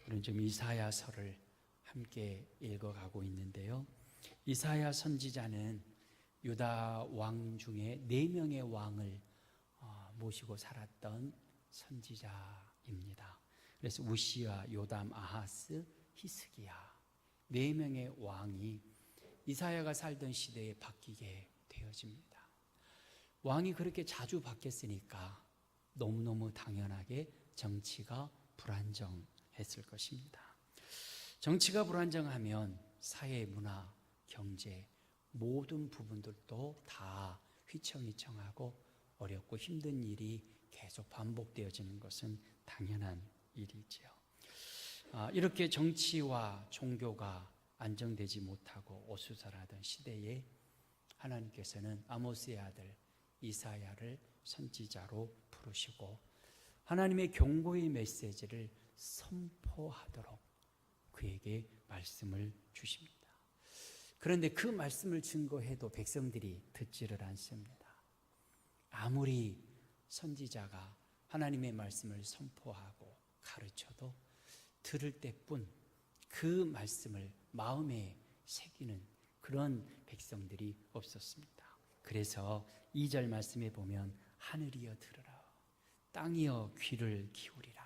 우리는 좀 이사야서를 함께 읽어가고 있는데요. 이사야 선지자는 유다 왕 중에 4명의 왕을 모시고 살았던 선지자입니다. 그래서 우시야, 요담, 아하스, 히스기야 4명의 왕이 이사야가 살던 시대에 바뀌게 되어집니다. 왕이 그렇게 자주 바뀌었으니까 너무너무 당연하게 정치가 불안정했을 것입니다. 정치가 불안정하면 사회, 문화, 경제 모든 부분들도 다 휘청휘청하고 어렵고 힘든 일이 계속 반복되어지는 것은 당연한 일이지요. 이렇게 정치와 종교가 안정되지 못하고 어수선하던 시대에 하나님께서는 아모스의 아들 이사야를 선지자로 부르시고 하나님의 경고의 메시지를 선포하도록 그에게 말씀을 주십니다. 그런데 그 말씀을 증거해도 백성들이 듣지를 않습니다. 아무리 선지자가 하나님의 말씀을 선포하고 가르쳐도 들을 때뿐 그 말씀을 마음에 새기는 그런 백성들이 없었습니다. 그래서 2절 말씀에 보면 하늘이여 들으라, 땅이여 귀를 기울이라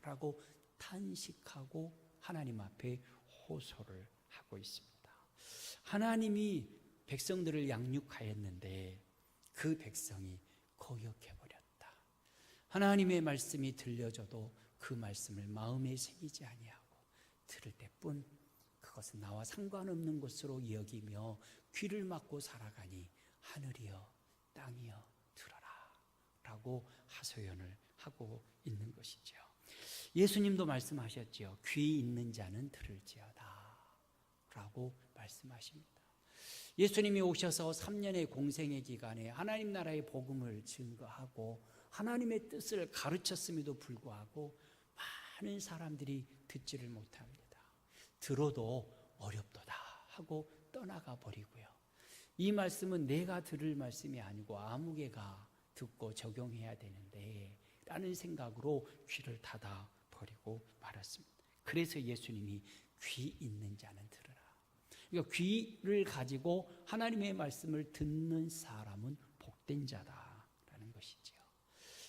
라고 탄식하고 하나님 앞에 호소를 하고 있습니다. 하나님이 백성들을 양육하였는데 그 백성이 거역해버렸다. 하나님의 말씀이 들려줘도 그 말씀을 마음에 새기지 아니하고 들을 때뿐 그것은 나와 상관없는 것으로 여기며 귀를 막고 살아가니 하늘이여 땅이여 들어라 라고 하소연을 하고 있는 것이죠. 예수님도 말씀하셨죠. 귀 있는 자는 들을지어다 라고 말씀하십니다. 예수님이 오셔서 3년의 공생의 기간에 하나님 나라의 복음을 증거하고 하나님의 뜻을 가르쳤음에도 불구하고 많은 사람들이 듣지를 못합니다. 들어도 어렵도다 하고 떠나가 버리고요. 이 말씀은 내가 들을 말씀이 아니고 아무개가 듣고 적용해야 되는데 라는 생각으로 귀를 닫아 버리고 말았습니다. 그래서 예수님이 귀 있는 자는 들으라. 그러니까 귀를 가지고 하나님의 말씀을 듣는 사람은 복된 자다라는 것이죠.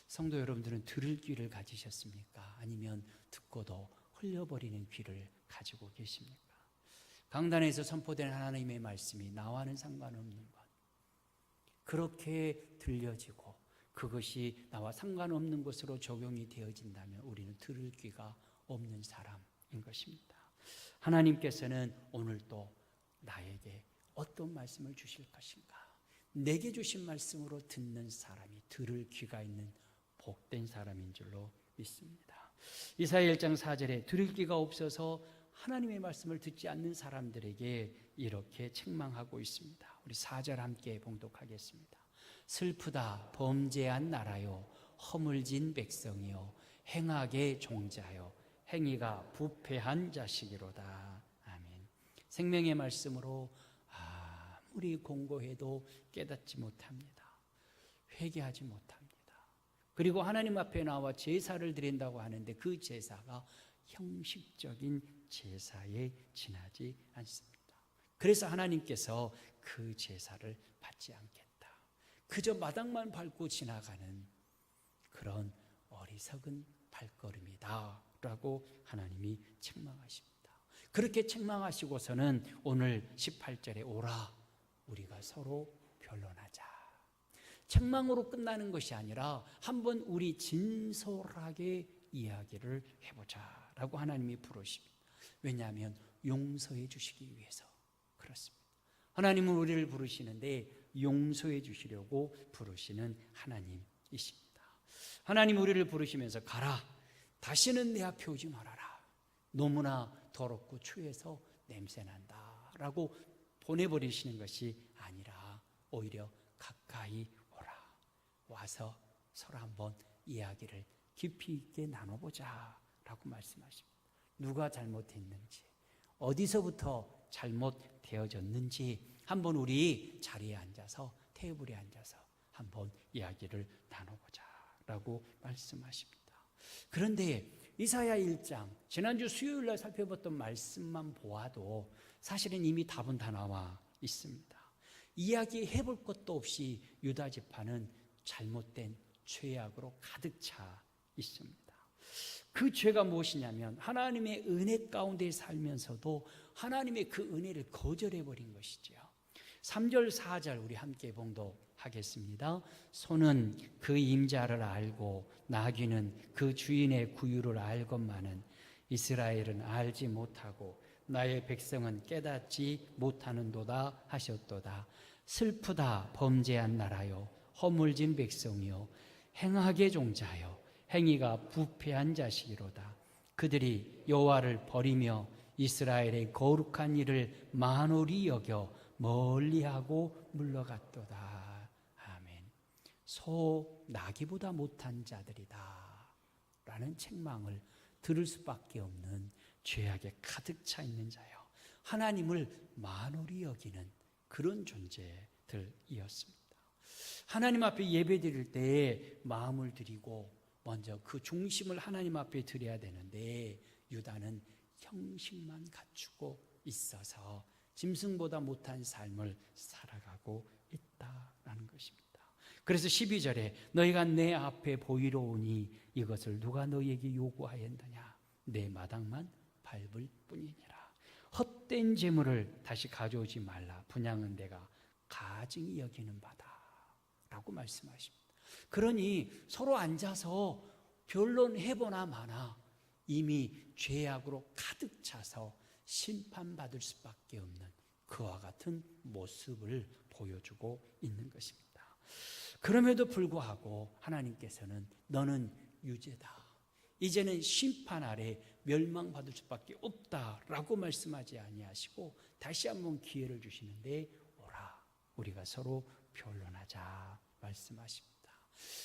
성도 여러분들은 들을 귀를 가지셨습니까? 아니면 듣고도 흘려버리는 귀를 가지고 계십니까? 강단에서 선포된 하나님의 말씀이 나와는 상관없는 것, 그렇게 들려지고 그것이 나와 상관없는 것으로 적용이 되어진다면 우리는 들을 귀가 없는 사람인 것입니다. 하나님께서는 오늘 또 나에게 어떤 말씀을 주실 것인가? 내게 주신 말씀으로 듣는 사람이 들을 귀가 있는 복된 사람인 줄로 믿습니다. 이사야 1장 4절에 들을 귀가 없어서 하나님의 말씀을 듣지 않는 사람들에게 이렇게 책망하고 있습니다. 우리 4절 함께 봉독하겠습니다. 슬프다 범죄한 나라요, 허물진 백성이요, 행악의 종자요, 행위가 부패한 자식이로다. 아멘. 생명의 말씀으로 아무리 공고해도 깨닫지 못합니다. 회개하지 못합니다. 그리고 하나님 앞에 나와 제사를 드린다고 하는데 그 제사가 형식적인 제사에 지나지 않습니다. 그래서 하나님께서 그 제사를 받지 않겠다. 그저 마당만 밟고 지나가는 그런 어리석은 발걸음이다 라고 하나님이 책망하십니다. 그렇게 책망하시고서는 오늘 18절에 오라 우리가 서로 변론하자. 책망으로 끝나는 것이 아니라 한번 우리 진솔하게 이야기를 해보자 라고 하나님이 부르십니다. 왜냐하면 용서해 주시기 위해서 그렇습니다. 하나님은 우리를 부르시는데 용서해 주시려고 부르시는 하나님이십니다. 하나님 우리를 부르시면서 가라, 다시는 내 앞에 오지 말아라, 너무나 더럽고 추해서 냄새난다 라고 보내버리시는 것이 아니라 오히려 가까이 오라, 와서 서로 한번 이야기를 깊이 있게 나눠보자 라고 말씀하십니다. 누가 잘못했는지, 어디서부터 잘못되어졌는지 한번 우리 자리에 앉아서, 테이블에 앉아서 한번 이야기를 나눠보자 라고 말씀하십니다. 그런데 이사야 1장, 지난주 수요일 날 살펴봤던 말씀만 보아도 사실은 이미 답은 다 나와 있습니다. 이야기해 볼 것도 없이 유다 지파는 잘못된 죄악으로 가득 차 있습니다. 그 죄가 무엇이냐면 하나님의 은혜 가운데 살면서도 하나님의 그 은혜를 거절해 버린 것이죠. 3절 4절 우리 함께 봉독하겠습니다. 소는 그 임자를 알고 나귀는 그 주인의 구유를 알건만은 이스라엘은 알지 못하고 나의 백성은 깨닫지 못하는도다 하셨도다. 슬프다 범죄한 나라요 허물진 백성이요 행악의 종자요 행위가 부패한 자식이로다. 그들이 여호와를 버리며 이스라엘의 거룩한 일을 만홀히 여겨 멀리하고 물러갔도다. 아멘. 소 나귀보다 못한 자들이다 라는 책망을 들을 수밖에 없는 죄악에 가득 차 있는 자요, 하나님을 만홀히 여기는 그런 존재들이었습니다. 하나님 앞에 예배 드릴 때 마음을 드리고 먼저 그 중심을 하나님 앞에 드려야 되는데 유다는 형식만 갖추고 있어서 짐승보다 못한 삶을 살아가고 있다라는 것입니다. 그래서 12절에 너희가 내 앞에 보이러 오니 이것을 누가 너희에게 요구하였느냐, 내 마당만 밟을 뿐이니라. 헛된 재물을 다시 가져오지 말라. 분향은 내가 가증히 여기는 바다 라고 말씀하십니다. 그러니 서로 앉아서 변론해보나 마나 이미 죄악으로 가득 차서 심판받을 수밖에 없는 그와 같은 모습을 보여주고 있는 것입니다. 그럼에도 불구하고 하나님께서는 너는 유죄다, 이제는 심판 아래 멸망받을 수밖에 없다라고 말씀하지 아니하시고 다시 한번 기회를 주시는데 오라 우리가 서로 변론하자 말씀하십니다.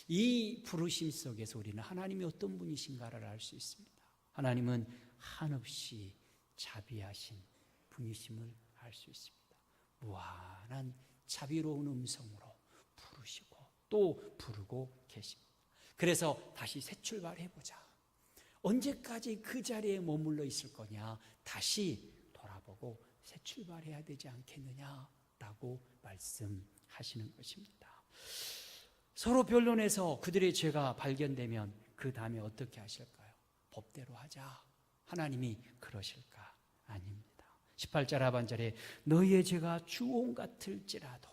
이 부르심 속에서 우리는 하나님이 어떤 분이신가를 알 수 있습니다. 하나님은 한없이 자비하신 분이심을 알 수 있습니다. 무한한 자비로운 음성으로 부르시고 또 부르고 계십니다. 그래서 다시 새 출발해보자. 언제까지 그 자리에 머물러 있을 거냐, 다시 돌아보고 새 출발해야 되지 않겠느냐라고 말씀하시는 것입니다. 서로 변론해서 그들의 죄가 발견되면 그 다음에 어떻게 하실까요? 법대로 하자. 하나님이 그러실까? 아닙니다. 18절 하반절에 너희의 죄가 주홍 같을지라도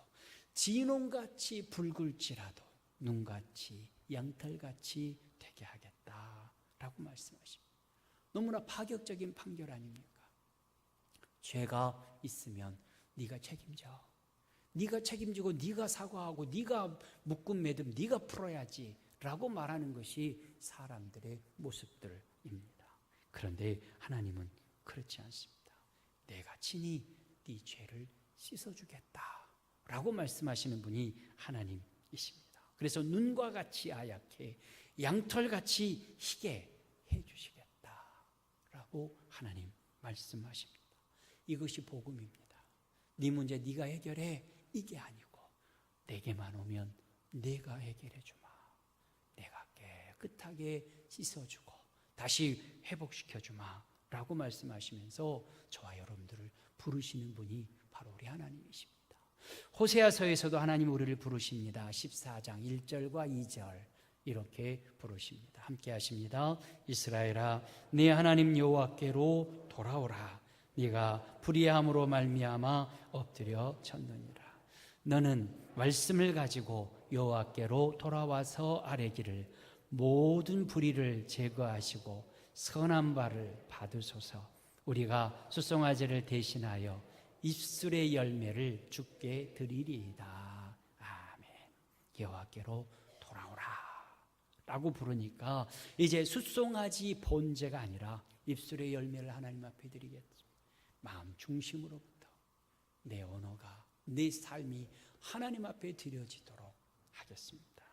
진홍같이 붉을지라도 눈같이 양털같이 되게 하겠다라고 말씀하십니다. 너무나 파격적인 판결 아닙니까? 죄가 있으면 네가 책임져. 네가 책임지고 네가 사과하고 네가 묶음 매듭 네가 풀어야지 라고 말하는 것이 사람들의 모습들입니다. 그런데 하나님은 그렇지 않습니다. 내가 친히 네 죄를 씻어주겠다 라고 말씀하시는 분이 하나님이십니다. 그래서 눈과 같이 하얗게 양털같이 희게 해주시겠다 라고 하나님 말씀하십니다. 이것이 복음입니다. 네 문제 네가 해결해, 이게 아니고 내게만 오면 내가 해결해 주마. 내가 깨끗하게 씻어주고 다시 회복시켜 주마 라고 말씀하시면서 저와 여러분들을 부르시는 분이 바로 우리 하나님이십니다. 호세아서에서도 하나님 우리를 부르십니다. 14장 1절과 2절 이렇게 부르십니다. 함께 하십니다. 이스라엘아 네 하나님 여호와께로 돌아오라. 네가 불의함으로 말미암아 엎드려 쳤느니라. 너는 말씀을 가지고 여호와께로 돌아와서 아뢰기를 모든 불의를 제거하시고 선한 바를 받으소서. 우리가 수송아지를 대신하여 입술의 열매를 주께 드리리이다. 아멘. 여호와께로 돌아오라 라고 부르니까 이제 수송아지 번제가 아니라 입술의 열매를 하나님 앞에 드리겠습니다. 마음 중심으로부터 내 언어가, 내 삶이 하나님 앞에 드려지도록 하겠습니다.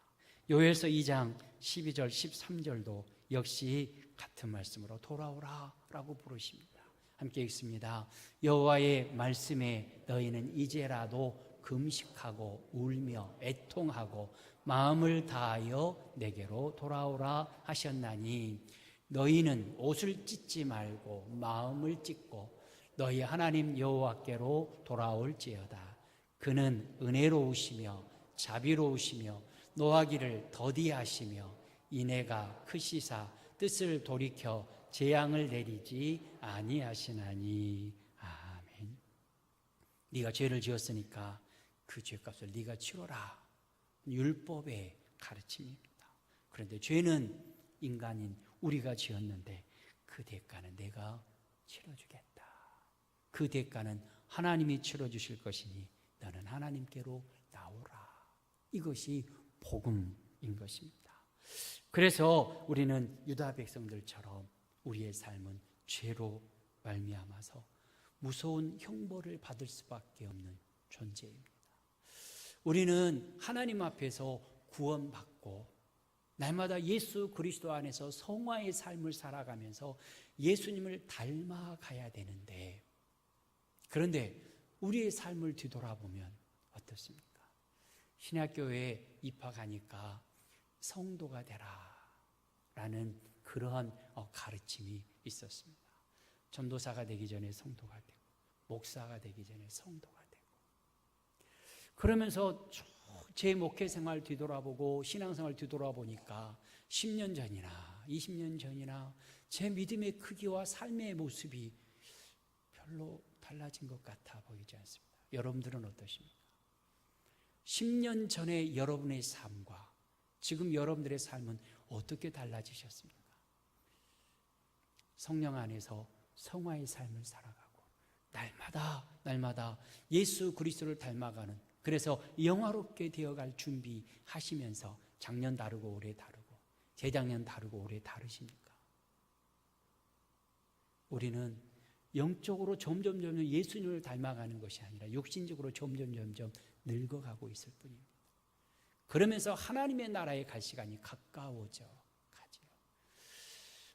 요엘서 2장 12절 13절도 역시 같은 말씀으로 돌아오라 라고 부르십니다. 함께 읽습니다. 여호와의 말씀에 너희는 이제라도 금식하고 울며 애통하고 마음을 다하여 내게로 돌아오라 하셨나니 너희는 옷을 찢지 말고 마음을 찢고 너희 하나님 여호와께로 돌아올지어다. 그는 은혜로우시며 자비로우시며 노하기를 더디하시며 인애가 크시사 뜻을 돌이켜 재앙을 내리지 아니하시나니. 아멘. 네가 죄를 지었으니까 그 죄값을 네가 치러라. 율법의 가르침입니다. 그런데 죄는 인간인 우리가 지었는데 그 대가는 내가 치러주겠다. 그 대가는 하나님이 치러주실 것이니 너는 하나님께로 나오라. 이것이 복음인 것입니다. 그래서 우리는 유다 백성들처럼 우리의 삶은 죄로 말미암아서 무서운 형벌을 받을 수밖에 없는 존재입니다. 우리는 하나님 앞에서 구원받고 날마다 예수 그리스도 안에서 성화의 삶을 살아가면서 예수님을 닮아가야 되는데, 그런데 우리의 삶을 뒤돌아보면 어떻습니까? 신약교회에 입학하니까 성도가 되라 라는 그러한 가르침이 있었습니다. 전도사가 되기 전에 성도가 되고 목사가 되기 전에 성도가 되고, 그러면서 제 목회 생활 뒤돌아보고 신앙생활 뒤돌아보니까 10년 전이나 20년 전이나 제 믿음의 크기와 삶의 모습이 별로 달라진 것 같아 보이지 않습니다. 여러분들은 어떠십니까? 10년 전에 여러분의 삶과 지금 여러분들의 삶은 어떻게 달라지셨습니까? 성령 안에서 성화의 삶을 살아가고 날마다 예수 그리스도를 닮아가는, 그래서 영화롭게 되어갈 준비하시면서 작년 다르고 올해 다르고 재작년 다르고 올해 다르십니까? 우리는 영적으로 점점 예수님을 닮아가는 것이 아니라 육신적으로 점점 늙어가고 있을 뿐입니다. 그러면서 하나님의 나라에 갈 시간이 가까워져 가지요.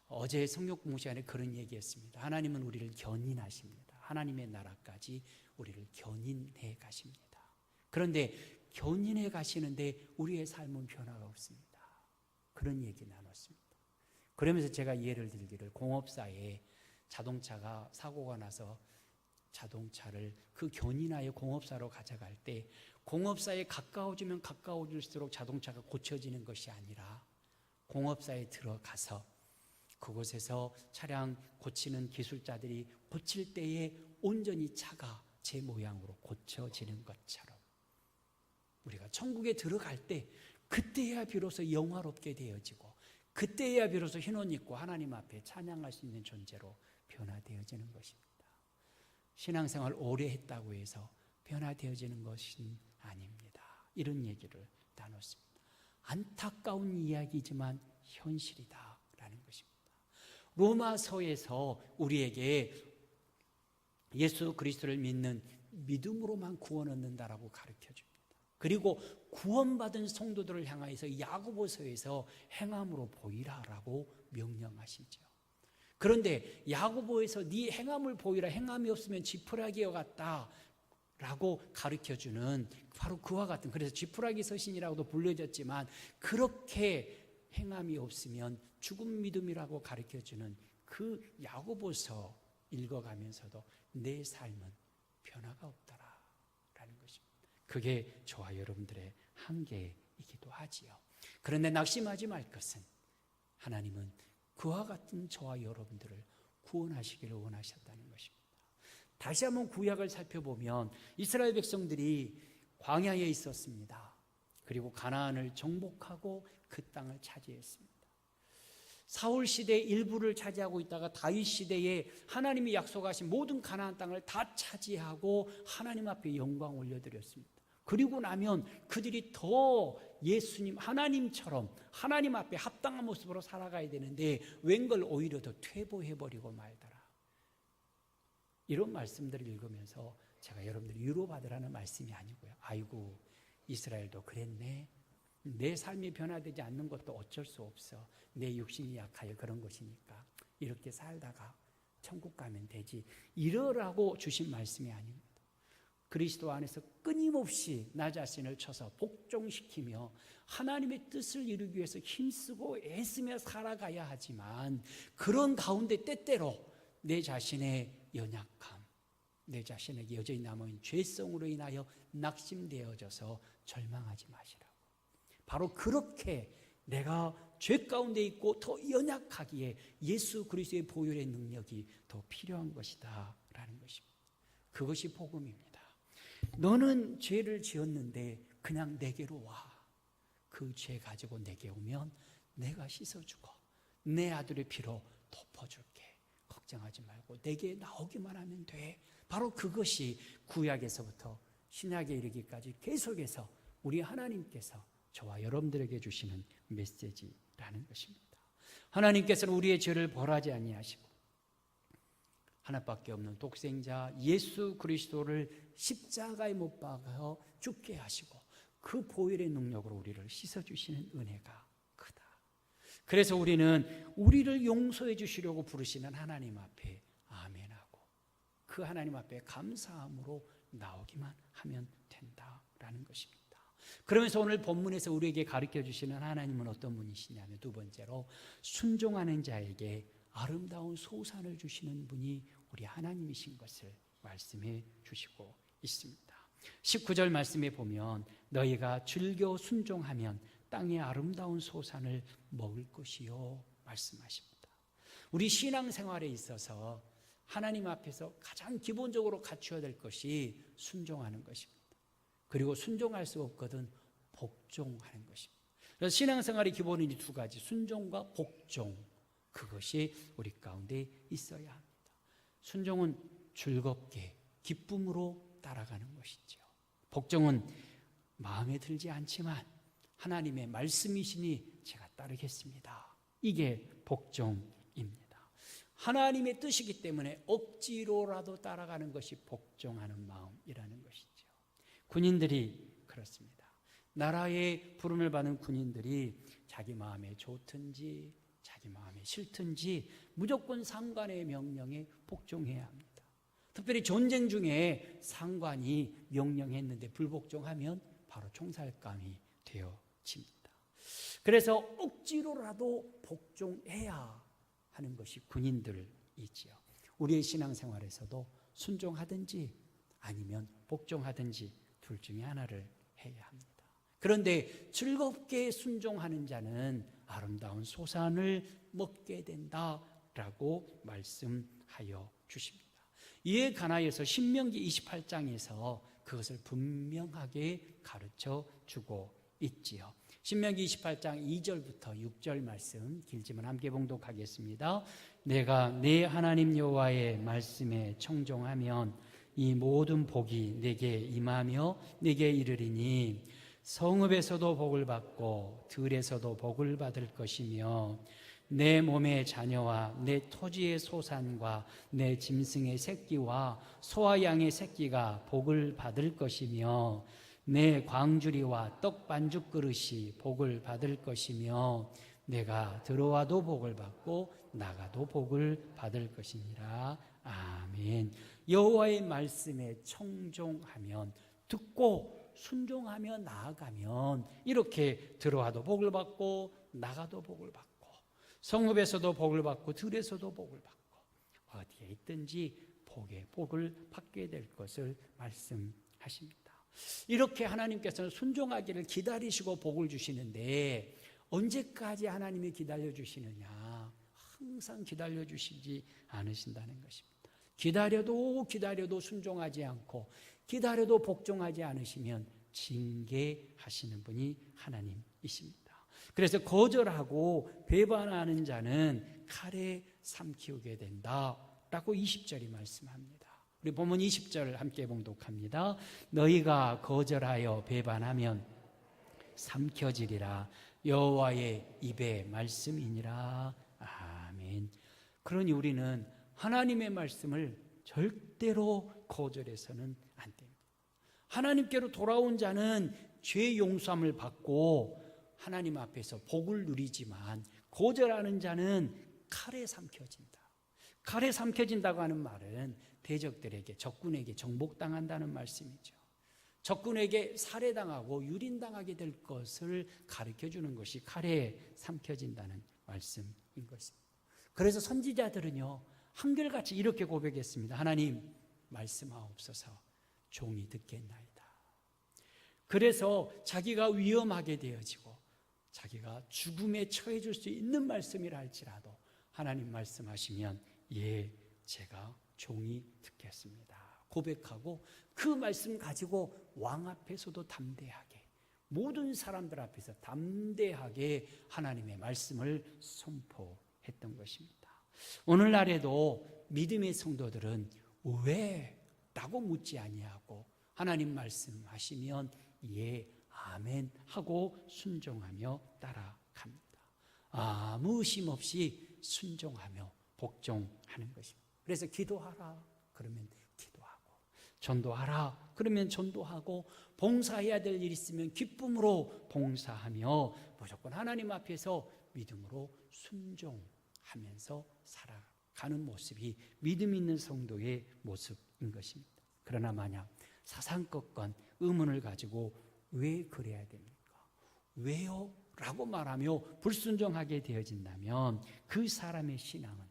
어제 성경 공부 시간에 그런 얘기했습니다. 하나님은 우리를 견인하십니다. 하나님의 나라까지 우리를 견인해 가십니다. 그런데 견인해 가시는데 우리의 삶은 변화가 없습니다. 그런 얘기 나눴습니다. 그러면서 제가 예를 들기를, 공업사에 자동차가 사고가 나서 자동차를 그 견인하여 공업사로 가져갈 때 공업사에 가까워지면 가까워질수록 자동차가 고쳐지는 것이 아니라 공업사에 들어가서 그곳에서 차량 고치는 기술자들이 고칠 때에 온전히 차가 제 모양으로 고쳐지는 것처럼 우리가 천국에 들어갈 때 그때야 비로소 영화롭게 되어지고 그때야 비로소 흰 옷 입고 하나님 앞에 찬양할 수 있는 존재로 변화되어지는 것입니다. 신앙생활 오래 했다고 해서 변화되어지는 것은 아닙니다. 이런 얘기를 나눴습니다. 안타까운 이야기지만 현실이다라는 것입니다. 로마서에서 우리에게 예수 그리스도를 믿는 믿음으로만 구원 얻는다라고 가르쳐줍니다. 그리고 구원받은 성도들을 향하여서 야고보서에서 행함으로 보이라라고 명령하시죠. 그런데 야고보에서 네 행함을 보이라, 행함이 없으면 지푸라기와 같다라고 가르쳐주는 바로 그와 같은, 그래서 지푸라기 서신이라고도 불려졌지만 그렇게 행함이 없으면 죽은 믿음이라고 가르쳐주는 그 야고보서 읽어가면서도 내 삶은 변화가 없더라라는 것입니다. 그게 저와 여러분들의 한계이기도 하지요. 그런데 낙심하지 말 것은 하나님은 그와 같은 저와 여러분들을 구원하시기를 원하셨다는 것입니다. 다시 한번 구약을 살펴보면 이스라엘 백성들이 광야에 있었습니다. 그리고 가나안을 정복하고 그 땅을 차지했습니다. 사울 시대의 일부를 차지하고 있다가 다윗 시대에 하나님이 약속하신 모든 가나안 땅을 다 차지하고 하나님 앞에 영광 올려드렸습니다. 그리고 나면 그들이 더 예수님, 하나님처럼 하나님 앞에 합당한 모습으로 살아가야 되는데 웬걸 오히려 더 퇴보해버리고 말더라. 이런 말씀들을 읽으면서 제가 여러분들 위로받으라는 말씀이 아니고요. 아이고, 이스라엘도 그랬네. 내 삶이 변화되지 않는 것도 어쩔 수 없어. 내 육신이 약하여 그런 것이니까 이렇게 살다가 천국 가면 되지. 이러라고 주신 말씀이 아닙니다. 그리스도 안에서 끊임없이 나 자신을 쳐서 복종시키며 하나님의 뜻을 이루기 위해서 힘쓰고 애쓰며 살아가야 하지만 그런 가운데 때때로 내 자신의 연약함, 내 자신에게 여전히 남아있는 죄성으로 인하여 낙심되어져서 절망하지 마시라고. 바로 그렇게 내가 죄 가운데 있고 더 연약하기에 예수 그리스도의 보혈의 능력이 더 필요한 것이다 라는 것입니다. 그것이 복음입니다. 너는 죄를 지었는데 그냥 내게로 와. 그 죄 가지고 내게 오면 내가 씻어주고 내 아들의 피로 덮어줄게. 걱정하지 말고 내게 나오기만 하면 돼. 바로 그것이 구약에서부터 신약에 이르기까지 계속해서 우리 하나님께서 저와 여러분들에게 주시는 메시지라는 것입니다. 하나님께서는 우리의 죄를 벌하지 아니하시고 하나밖에 없는 독생자 예수 그리스도를 십자가에 못 박아 죽게 하시고 그 보혈의 능력으로 우리를 씻어주시는 은혜가 크다. 그래서 우리는 우리를 용서해 주시려고 부르시는 하나님 앞에 아멘하고 그 하나님 앞에 감사함으로 나오기만 하면 된다라는 것입니다. 그러면서 오늘 본문에서 우리에게 가르쳐 주시는 하나님은 어떤 분이시냐면 두 번째로 순종하는 자에게 아름다운 소산을 주시는 분이 우리 하나님이신 것을 말씀해 주시고 있습니다. 19절 말씀에 보면 너희가 즐겨 순종하면 땅의 아름다운 소산을 먹을 것이요 말씀하십니다. 우리 신앙생활에 있어서 하나님 앞에서 가장 기본적으로 갖춰야 될 것이 순종하는 것입니다. 그리고 순종할 수 없거든 복종하는 것입니다. 그래서 신앙생활의 기본은 이 두 가지, 순종과 복종, 그것이 우리 가운데 있어야 합니다. 순종은 즐겁게 기쁨으로 따라가는 것이죠. 복종은 마음에 들지 않지만 하나님의 말씀이시니 제가 따르겠습니다. 이게 복종입니다. 하나님의 뜻이기 때문에 억지로라도 따라가는 것이 복종하는 마음이라는 것이죠. 군인들이 그렇습니다. 나라의 부름을 받은 군인들이 자기 마음에 좋든지 자기 마음에 싫든지 무조건 상관의 명령에 복종해야 합니다. 특별히 전쟁 중에 상관이 명령했는데 불복종하면 바로 총살감이 되어집니다. 그래서 억지로라도 복종해야 하는 것이 군인들이지요. 우리의 신앙생활에서도 순종하든지 아니면 복종하든지 둘 중에 하나를 해야 합니다. 그런데 즐겁게 순종하는 자는 아름다운 소산을 먹게 된다라고 말씀하여 주십니다. 이에 관하여서 신명기 28장에서 그것을 분명하게 가르쳐 주고 있지요. 신명기 28장 2절부터 6절 말씀 길지만 함께 봉독하겠습니다. 내가 내 하나님 여호와의 말씀에 청종하면 이 모든 복이 내게 임하며 내게 이르리니 성읍에서도 복을 받고 들에서도 복을 받을 것이며 내 몸의 자녀와 내 토지의 소산과 내 짐승의 새끼와 소와 양의 새끼가 복을 받을 것이며 내 광주리와 떡 반죽 그릇이 복을 받을 것이며 내가 들어와도 복을 받고 나가도 복을 받을 것이니라. 아멘. 여호와의 말씀에 청종하면, 듣고 순종하며 나아가면 이렇게 들어와도 복을 받고 나가도 복을 받고 성읍에서도 복을 받고 들에서도 복을 받고 어디에 있든지 복을 받게 될 것을 말씀하십니다. 이렇게 하나님께서는 순종하기를 기다리시고 복을 주시는데 언제까지 하나님이 기다려주시느냐? 항상 기다려주시지 않으신다는 것입니다. 기다려도 순종하지 않고 기다려도 복종하지 않으시면 징계하시는 분이 하나님이십니다. 그래서 거절하고 배반하는 자는 칼에 삼키우게 된다라고 20절이 말씀합니다. 우리 본문 20절 함께 봉독합니다. 너희가 거절하여 배반하면 삼켜지리라. 여호와의 입의 말씀이니라. 아멘. 그러니 우리는 하나님의 말씀을 절대로 거절해서는 안 됩니다. 하나님께로 돌아온 자는 죄 용서함을 받고 하나님 앞에서 복을 누리지만 거절하는 자는 칼에 삼켜진다. 칼에 삼켜진다고 하는 말은 대적들에게, 적군에게 정복당한다는 말씀이죠. 적군에게 살해당하고 유린당하게 될 것을 가르쳐주는 것이 칼에 삼켜진다는 말씀인 것입니다. 그래서 선지자들은요, 한결같이 이렇게 고백했습니다. 하나님, 말씀하옵소서, 종이 듣겠나이다. 그래서 자기가 위험하게 되어지고 자기가 죽음에 처해질 수 있는 말씀이라 할지라도 하나님 말씀하시면 예, 제가 종이 듣겠습니다 고백하고 그 말씀 가지고 왕 앞에서도 담대하게, 모든 사람들 앞에서 담대하게 하나님의 말씀을 선포했던 것입니다. 오늘날에도 믿음의 성도들은 왜? 라고 묻지 아니하고 하나님 말씀하시면 예, 아멘 하고 순종하며 따라갑니다. 아무 의심 없이 순종하며 복종하는 것입니다. 그래서 기도하라 그러면 기도하고, 전도하라 그러면 전도하고, 봉사해야 될 일 있으면 기쁨으로 봉사하며 무조건 하나님 앞에서 믿음으로 순종하면서 살아가는 모습이 믿음 있는 성도의 모습인 것입니다. 그러나 만약 사상것건 의문을 가지고 왜 그래야 됩니까? 왜요? 라고 말하며 불순종하게 되어진다면 그 사람의 신앙은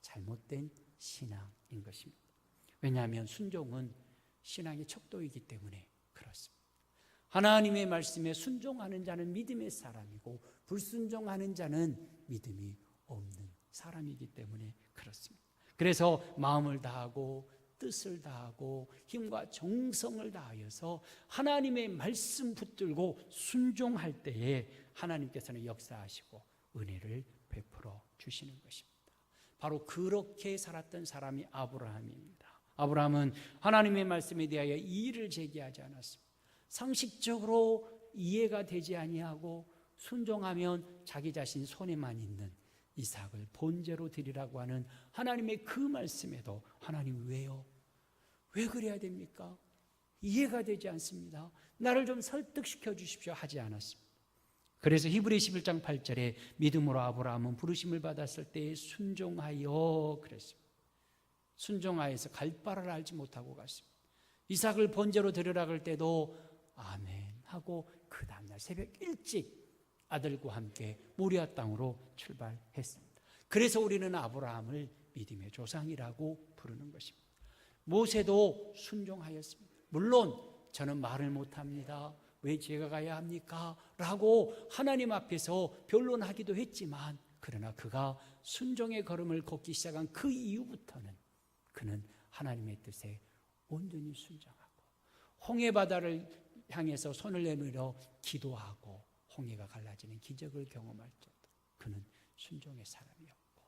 잘못된 신앙인 것입니다. 왜냐하면 순종은 신앙의 척도이기 때문에 그렇습니다. 하나님의 말씀에 순종하는 자는 믿음의 사람이고 불순종하는 자는 믿음이 없는 사람이기 때문에 그렇습니다. 그래서 마음을 다하고 뜻을 다하고 힘과 정성을 다하여서 하나님의 말씀 붙들고 순종할 때에 하나님께서는 역사하시고 은혜를 베풀어 주시는 것입니다. 바로 그렇게 살았던 사람이 아브라함입니다. 아브라함은 하나님의 말씀에 대하여 이의를 제기하지 않았습니다. 상식적으로 이해가 되지 아니하고 순종하면 자기 자신 손에만 있는 이삭을 번제로 드리라고 하는 하나님의 그 말씀에도 하나님 왜요? 왜 그래야 됩니까? 이해가 되지 않습니다. 나를 좀 설득시켜 주십시오 하지 않았습니다. 그래서 히브리 11장 8절에 믿음으로 아브라함은 부르심을 받았을 때에 순종하여 그랬습니다. 순종하여서 갈 바를 알지 못하고 갔습니다. 이삭을 번제로 드리라 할 때도 아멘 하고 그 다음날 새벽 일찍 아들과 함께 모리아 땅으로 출발했습니다. 그래서 우리는 아브라함을 믿음의 조상이라고 부르는 것입니다. 모세도 순종하였습니다. 물론 저는 말을 못합니다. 왜 제가 가야 합니까? 라고 하나님 앞에서 변론하기도 했지만 그러나 그가 순종의 걸음을 걷기 시작한 그 이후부터는 그는 하나님의 뜻에 온전히 순종하고 홍해 향해서 손을 내밀어 기도하고 홍해가 갈라지는 기적을 경험할 정도 그는 순종의 사람이었고,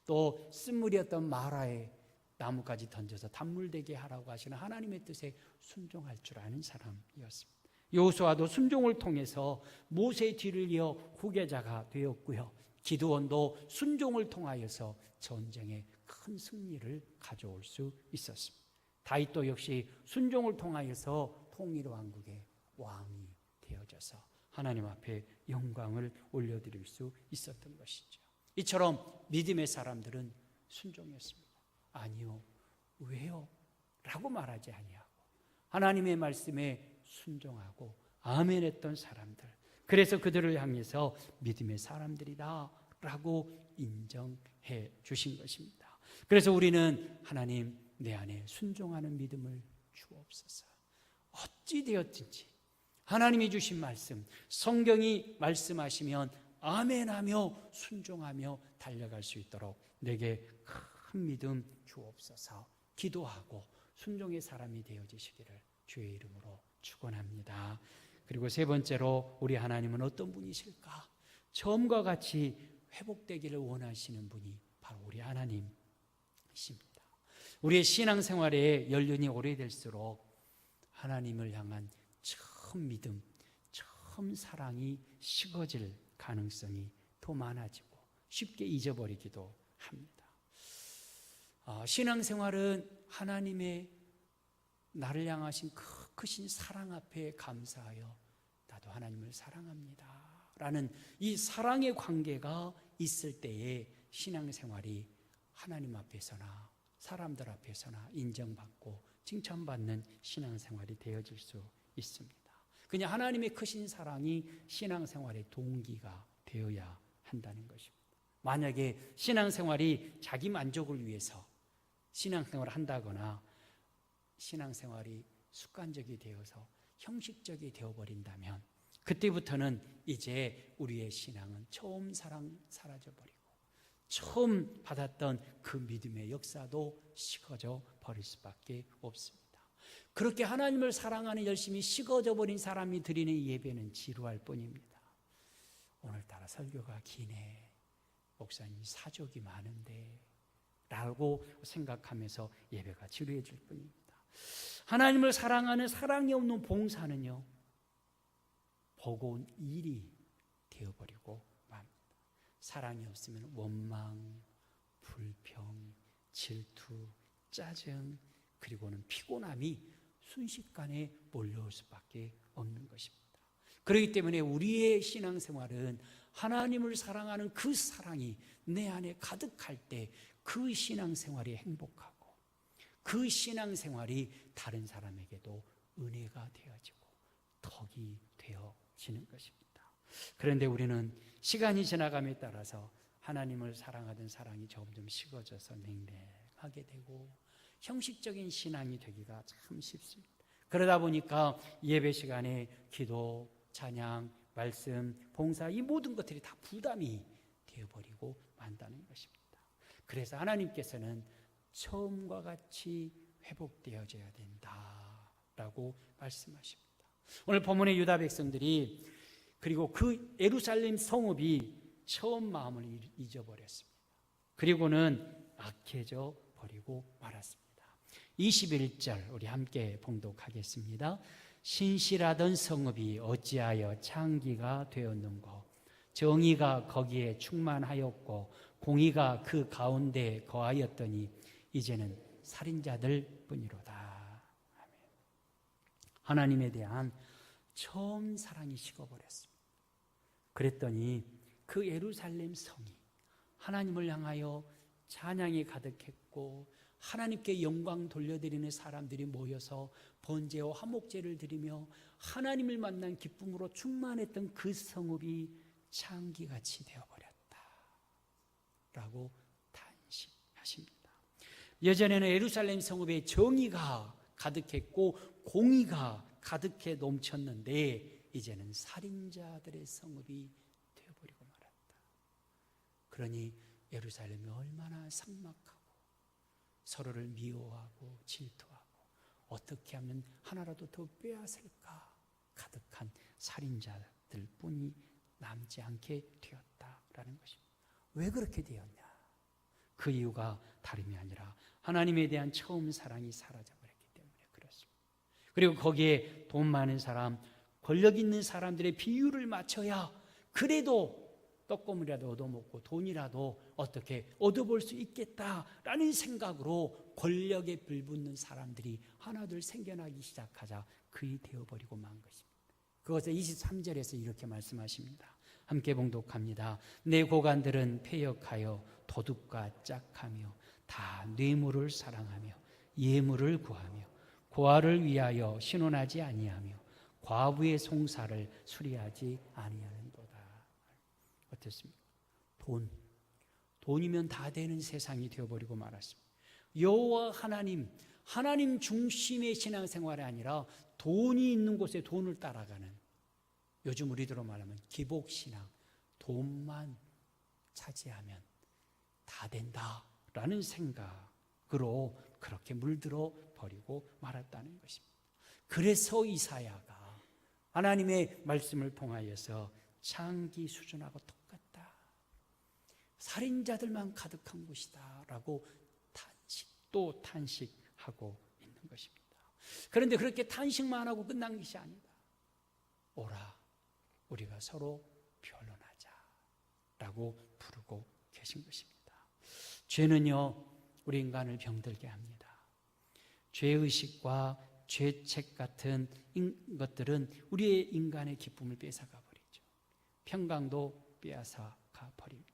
또 쓴물이었던 마라에 나무까지 던져서 단물 되게 하라고 하시는 하나님의 뜻에 순종할 줄 아는 사람이었습니다. 여호수아도 순종을 통해서 모세의 뒤를 이어 후계자가 되었고요. 기드온도 순종을 통하여서 전쟁에 큰 승리를 가져올 수 있었습니다. 다윗도 역시 순종을 통하여서 통일 왕국의 왕이 되어져서 하나님 앞에 영광을 올려드릴 수 있었던 것이죠. 이처럼 믿음의 사람들은 순종했습니다. 아니요, 왜요? 라고 말하지 아니하고 하나님의 말씀에 순종하고 아멘했던 사람들, 그래서 그들을 향해서 믿음의 사람들이다 라고 인정해 주신 것입니다. 그래서 우리는 하나님 내 안에 순종하는 믿음을 주옵소서. 어찌 되었든지 하나님이 주신 말씀, 성경이 말씀하시면 아멘하며 순종하며 달려갈 수 있도록 내게 큰 믿음 주옵소서. 기도하고 순종의 사람이 되어지시기를 주의 이름으로 축원합니다. 그리고 세 번째로 우리 하나님은 어떤 분이실까? 처음과 같이 회복되기를 원하시는 분이 바로 우리 하나님이십니다. 우리의 신앙생활에 연륜이 오래될수록 하나님을 향한 처음 믿음, 처음 사랑이 식어질 가능성이 더 많아지고 쉽게 잊어버리기도 합니다. 신앙생활은 하나님의 나를 향하신 크신 사랑 앞에 감사하여 나도 하나님을 사랑합니다 라는 이 사랑의 관계가 있을 때에 신앙생활이 하나님 앞에서나 사람들 앞에서나 인정받고 칭찬받는 신앙생활이 되어질 수 있습니다. 그냥 하나님의 크신 사랑이 신앙생활의 동기가 되어야 한다는 것입니다. 만약에 신앙생활이 자기 만족을 위해서 신앙생활을 한다거나 신앙생활이 습관적이 되어서 형식적이 되어버린다면 그때부터는 이제 우리의 신앙은 처음 사랑 사라져버리고 처음 받았던 그 믿음의 역사도 식어져 버릴 수밖에 없습니다. 그렇게 하나님을 사랑하는 열심히 식어져 버린 사람이 드리는 예배는 지루할 뿐입니다. 오늘따라 설교가 기네, 목사님 사족이 많은데 라고 생각하면서 예배가 지루해질 뿐입니다. 하나님을 사랑하는 사랑이 없는 봉사는요, 버거운 일이 되어버리고 맙니다. 사랑이 없으면 원망, 불평, 질투, 짜증, 그리고는 피곤함이 순식간에 몰려올 수밖에 없는 것입니다. 그렇기 때문에 우리의 신앙생활은 하나님을 사랑하는 그 사랑이 내 안에 가득할 때 그 신앙생활이 행복하고 그 신앙생활이 다른 사람에게도 은혜가 되어지고 덕이 되어지는 것입니다. 그런데 우리는 시간이 지나감에 따라서 하나님을 사랑하던 사랑이 점점 식어져서 냉랭하게 되고 형식적인 신앙이 되기가 참 쉽습니다. 그러다 보니까 예배 시간에 기도, 찬양, 말씀, 봉사 이 모든 것들이 다 부담이 되어버리고 만다는 것입니다. 그래서 하나님께서는 처음과 같이 회복되어져야 된다라고 말씀하십니다. 오늘 본문의 유다 백성들이 그리고 그 예루살렘 성읍이 처음 마음을 잊어버렸습니다. 그리고는 악해져 버리고 말았습니다. 21절 우리 함께 봉독하겠습니다. 신실하던 성읍이 어찌하여 창기가 되었는고, 정의가 거기에 충만하였고 공의가 그 가운데 거하였더니 이제는 살인자들 뿐이로다. 아멘. 하나님에 대한 처음 사랑이 식어버렸습니다. 그랬더니 그 예루살렘 성이 하나님을 향하여 찬양이 가득했고 하나님께 영광 돌려드리는 사람들이 모여서 번제와 화목제를 드리며 하나님을 만난 기쁨으로 충만했던 그 성읍이 창기같이 되어버렸다 라고 탄식하십니다. 예전에는 예루살렘 성읍에 정의가 가득했고 공의가 가득해 넘쳤는데 이제는 살인자들의 성읍이 되어버리고 말았다. 그러니 예루살렘이 얼마나 삭막하고 서로를 미워하고 질투하고 어떻게 하면 하나라도 더 빼앗을까 가득한 살인자들 뿐이 남지 않게 되었다라는 것입니다. 왜 그렇게 되었냐? 그 이유가 다름이 아니라 하나님에 대한 처음 사랑이 사라져버렸기 때문에 그렇습니다. 그리고 거기에 돈 많은 사람, 권력 있는 사람들의 비율을 맞춰야 그래도 떡고물이라도 얻어먹고 돈이라도 어떻게 얻어볼 수 있겠다라는 생각으로 권력에 불붙는 사람들이 하나둘 생겨나기 시작하자 그이 되어버리고 만 것입니다. 그것을 23절에서 이렇게 말씀하십니다. 함께 봉독합니다. 내 고관들은 패역하여 도둑과 짝하며 다 뇌물을 사랑하며 예물을 구하며 고아를 위하여 신원하지 아니하며 과부의 송사를 수리하지 아니하는도다. 어떻습니까? 돈이면 다 되는 세상이 되어버리고 말았습니다. 여호와 하나님 중심의 신앙생활이 아니라 돈이 있는 곳에 돈을 따라가는, 요즘 우리들로 말하면 기복신앙, 돈만 차지하면 다 된다라는 생각으로 그렇게 물들어 버리고 말았다는 것입니다. 그래서 이사야가 하나님의 말씀을 통하여서 창기 수준하고 똑같다, 살인자들만 가득한 곳이다 라고 또 탄식하고 있는 것입니다. 그런데 그렇게 탄식만 하고 끝난 것이 아니다. 오라, 우리가 서로 변론하자 라고 부르고 계신 것입니다. 죄는요, 우리 인간을 병들게 합니다. 죄의식과 죄책 같은 것들은 우리의 인간의 기쁨을 뺏어가 버리죠. 평강도 빼앗아가 버립니다.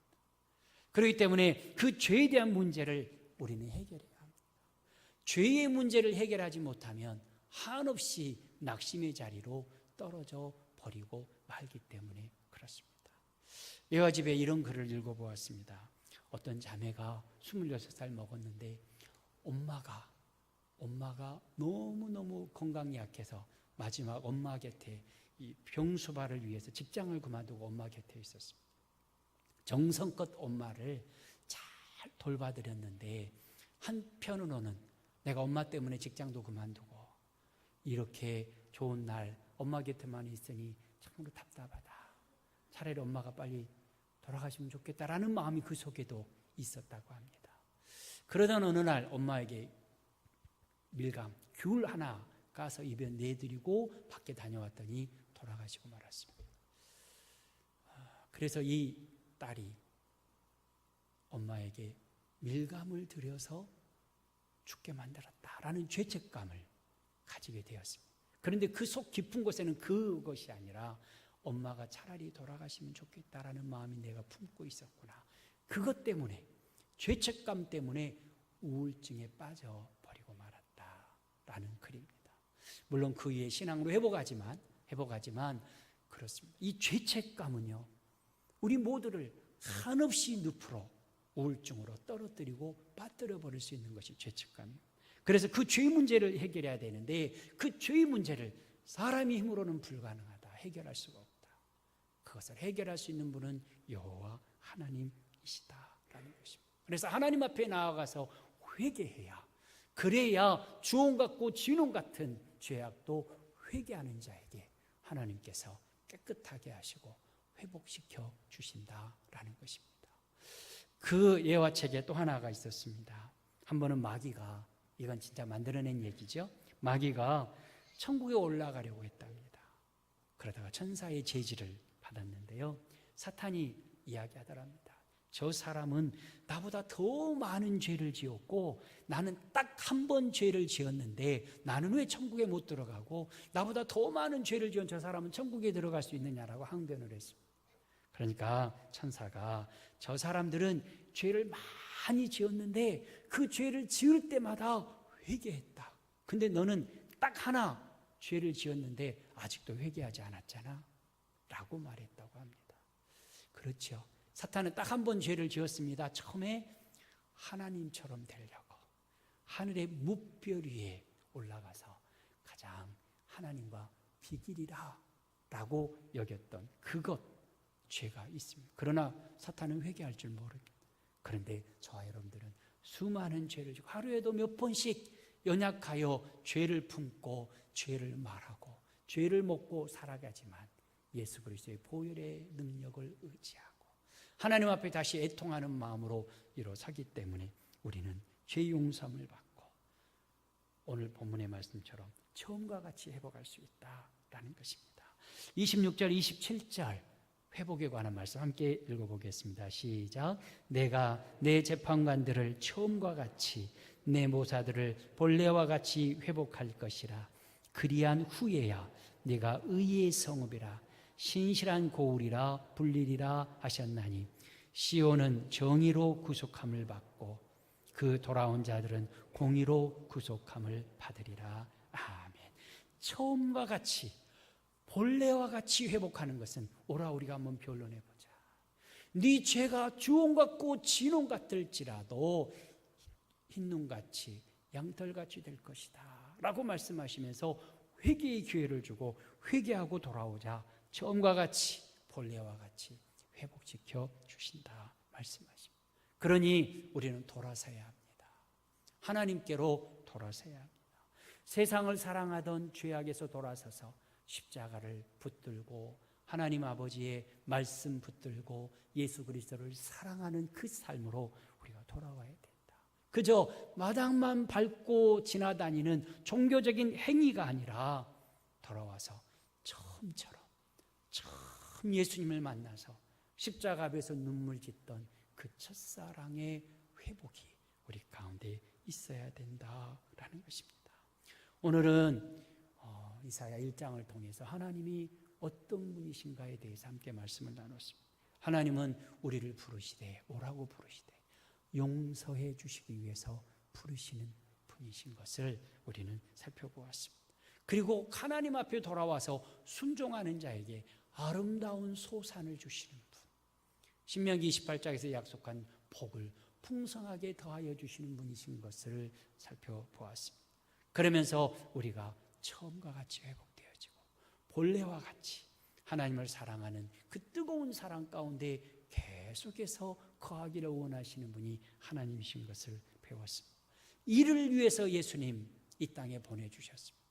그렇기 때문에 그 죄에 대한 문제를 우리는 해결해야 합니다. 죄의 문제를 해결하지 못하면 한없이 낙심의 자리로 떨어져 버리고 말기 때문에 그렇습니다. 예화집에 이런 글을 읽어보았습니다. 어떤 자매가 26살 먹었는데 엄마가 너무너무 건강이 약해서 마지막 엄마 곁에 이 병수발을 위해서 직장을 그만두고 엄마 곁에 있었습니다. 정성껏 엄마를 잘 돌봐드렸는데 한편으로는 내가 엄마 때문에 직장도 그만두고 이렇게 좋은 날 엄마 곁에만 있으니 참으로 답답하다. 차라리 엄마가 빨리 돌아가시면 좋겠다라는 마음이 그 속에도 있었다고 합니다. 그러던 어느 날 엄마에게 밀감, 귤 하나 까서 입에 내드리고 밖에 다녀왔더니 돌아가시고 말았습니다. 그래서 이 딸이 엄마에게 밀감을 들여서 죽게 만들었다라는 죄책감을 가지게 되었습니다. 그런데 그 속 깊은 곳에는 그것이 아니라 엄마가 차라리 돌아가시면 좋겠다라는 마음이 내가 품고 있었구나. 그것 때문에, 죄책감 때문에 우울증에 빠져버리고 말았다라는 글입니다. 물론 그 위에 신앙으로 회복하지만 그렇습니다. 이 죄책감은요, 우리 모두를 한없이 늪으로, 우울증으로 떨어뜨리고 빠뜨려 버릴 수 있는 것이 죄책감이에요. 그래서 그 죄 문제를 해결해야 되는데 그 죄의 문제를 사람의 힘으로는 불가능하다. 해결할 수가 없다. 그것을 해결할 수 있는 분은 여호와 하나님이시다라는 것입니다. 그래서 하나님 앞에 나아가서 회개해야, 그래야 주홍 같고 진홍 같은 죄악도 회개하는 자에게 하나님께서 깨끗하게 하시고 회복시켜 주신다라는 것입니다. 그 예화책에 또 하나가 있었습니다. 한 번은 마귀가, 이건 진짜 만들어낸 얘기죠. 마귀가 천국에 올라가려고 했답니다. 그러다가 천사의 제지를 받았는데요, 사탄이 이야기하더랍니다. 저 사람은 나보다 더 많은 죄를 지었고 나는 딱 한 번 죄를 지었는데 나는 왜 천국에 못 들어가고 나보다 더 많은 죄를 지은 저 사람은 천국에 들어갈 수 있느냐라고 항변을 했습니다. 그러니까 천사가 저 사람들은 죄를 많이 지었는데 그 죄를 지을 때마다 회개했다. 근데 너는 딱 하나 죄를 지었는데 아직도 회개하지 않았잖아 라고 말했다고 합니다. 그렇죠. 사탄은 딱 한 번 죄를 지었습니다. 처음에 하나님처럼 되려고 하늘의 뭇별 위에 올라가서 가장 하나님과 비길이라 라고 여겼던 그것, 죄가 있습니다. 그러나 사탄은 회개할 줄 모릅니다. 그런데 저와 여러분들은 수많은 죄를 지고 하루에도 몇 번씩 연약하여 죄를 품고 죄를 말하고 죄를 먹고 살아가지만 예수 그리스도의 보혈의 능력을 의지하고 하나님 앞에 다시 애통하는 마음으로 일어서기 때문에 우리는 죄 용서함을 받고 오늘 본문의 말씀처럼 처음과 같이 회복할 수 있다라는 것입니다. 26절, 27절 회복에 관한 말씀 함께 읽어보겠습니다. 시작. 내가 내 재판관들을 처음과 같이 내 모사들을 본래와 같이 회복할 것이라. 그리한 후에야 내가 의의 성읍이라 신실한 고울이라 불리리라 하셨나니 시온은 정의로 구속함을 받고 그 돌아온 자들은 공의로 구속함을 받으리라. 아멘. 처음과 같이 본래와 같이 회복하는 것은 오라 우리가 한번 변론해 보자. 네 죄가 주홍 같고 진홍 같을지라도 흰눈같이 양털같이 될 것이다 라고 말씀하시면서 회개의 기회를 주고 회개하고 돌아오자 처음과 같이 본래와 같이 회복시켜 주신다 말씀하십니다. 그러니 우리는 돌아서야 합니다. 하나님께로 돌아서야 합니다. 세상을 사랑하던 죄악에서 돌아서서 십자가를 붙들고 하나님 아버지의 말씀 붙들고 예수 그리스도를 사랑하는 그 삶으로 우리가 돌아와야 된다. 그저 마당만 밟고 지나다니는 종교적인 행위가 아니라 돌아와서 처음 예수님을 만나서 십자가 앞에서 눈물 짓던 그 첫사랑의 회복이 우리 가운데 있어야 된다라는 것입니다. 오늘은 이사야 1장을 통해서 하나님이 어떤 분이신가에 대해서 함께 말씀을 나눴습니다. 하나님은 우리를 부르시되 오라고 부르시되 용서해 주시기 위해서 부르시는 분이신 것을 우리는 살펴보았습니다. 그리고 하나님 앞에 돌아와서 순종하는 자에게 아름다운 소산을 주시는 분, 신명기 28장에서 약속한 복을 풍성하게 더하여 주시는 분이신 것을 살펴보았습니다. 그러면서 우리가 처음과 같이 회복되어지고 본래와 같이 하나님을 사랑하는 그 뜨거운 사랑 가운데 계속해서 거하기를 원하시는 분이 하나님이신 것을 배웠습니다. 이를 위해서 예수님 이 땅에 보내주셨습니다.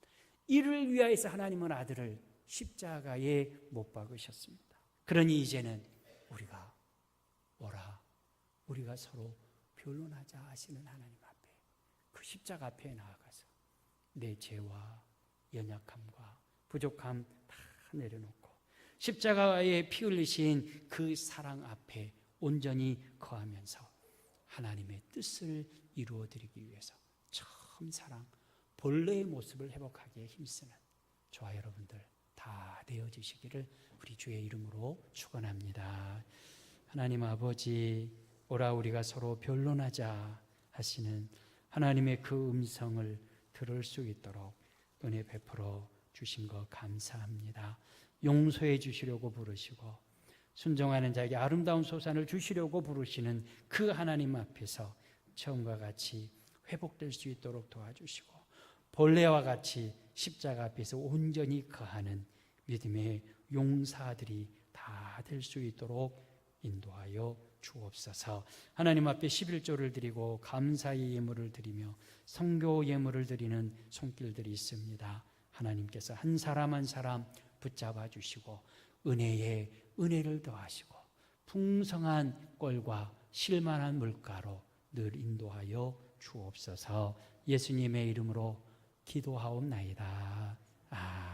이를 위하여서 하나님은 아들을 십자가에 못 박으셨습니다. 그러니 이제는 우리가 오라, 우리가 서로 변론하자 하시는 하나님 앞에, 그 십자가 앞에 나아가서 내 죄와 연약함과 부족함 다 내려놓고 십자가에 피 흘리신 그 사랑 앞에 온전히 거하면서 하나님의 뜻을 이루어 드리기 위해서 처음 사랑, 본래의 모습을 회복하기에 힘쓰는 저와 여러분들 다 되어지시기를 우리 주의 이름으로 축원합니다. 하나님 아버지, 오라 우리가 서로 변론하자 하시는 하나님의 그 음성을 들을 수 있도록 은혜 베풀어 주신 것 감사합니다. 용서해 주시려고 부르시고 순종하는 자에게 아름다운 소산을 주시려고 부르시는 그 하나님 앞에서 처음과 같이 회복될 수 있도록 도와주시고 본래와 같이 십자가 앞에서 온전히 거하는 믿음의 용사들이 다 될 수 있도록 인도하여 주옵소서. 하나님 앞에 11조를 드리고 감사의 예물을 드리며 성교 예물을 드리는 손길들이 있습니다. 하나님께서 한 사람 한 사람 붙잡아 주시고 은혜에 은혜를 더하시고 풍성한 꼴과 실만한 물가로 늘 인도하여 주옵소서. 예수님의 이름으로 기도하옵나이다. 아멘.